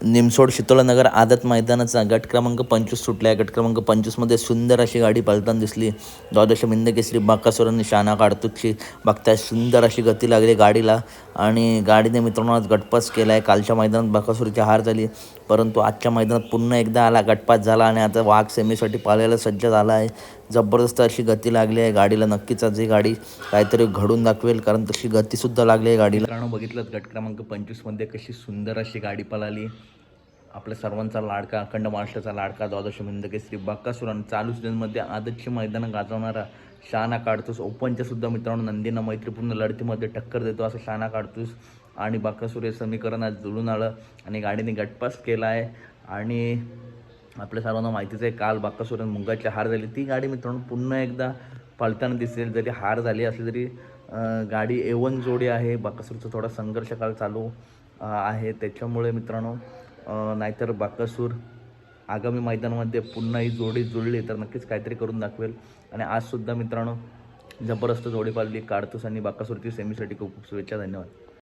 निमसोड शीतलनगर आदत मैदानाचा गट क्रमांक 25 सुटला आहे. गट क्रमांक 25मध्ये सुंदर अशी गाडी पळताना दिसली. द्वादश हिंद केसरी बाकासूर आणि शाना काडतूसची बघताय सुंदर अशी गती लागली गाडीला आणि गाडीने मित्रांनो आज गटपास केला आहे. कालच्या मैदानात बाकासूरची हार झाली, परंतु आजच्या मैदानात पुन्हा एकदा आला, गटपास झाला आणि आता वाघ सेमीसाठी पाळायला सज्ज झाला आहे. जबरदस्त अशी गती लागली आहे गाडीला. नक्कीच आज ही गाडी काहीतरी घडून दाखवेल, कारण तशी गतीसुद्धा लागली आहे गाडीला. कारण बघितलं गट क्रमांक 25मध्ये कशी सुंदर अशी गाडी पळाली. आपल्या सर्वांचा लाडका, अखंड महाराष्ट्राचा लाडका द्वादश हिंद केसरी बाकासूर आणि चालू सीझनमध्ये आदतची मैदानं गाजवणारा शाना काडतूस ओपनच्या सुद्धा मित्रांनो नंदींना मैत्रीपूर्ण लढतीमध्ये टक्कर देतो असं शाना काडतूस आणि बाकासूर हे समीकरण आज जुळून आलं आणि गाडीने गटपास केला आहे. आणि आपल्या सर्वांना माहितीच आहे काल बाकासूर आणि मुंगाची हार झाली. ती गाडी मित्रांनो पुन्हा एकदा पळताना दिसेल. जरी हार झाली असली तरी गाडी A1 जोडी आहे. बाकासूरचा थोडा संघर्ष काळ चालू आहे, त्याच्यामुळे मित्रांनो नाहीतर बाकासूर आगामी मैदानामध्ये पुन्हा ही जोडी जुळली तर नक्कीच काहीतरी करून दाखवेल. आणि आजसुद्धा मित्रांनो जबरदस्त जोडी पाळली काडतूस आणि बाकासूरची सेमीसाठी खूप खूप शुभेच्छा. धन्यवाद.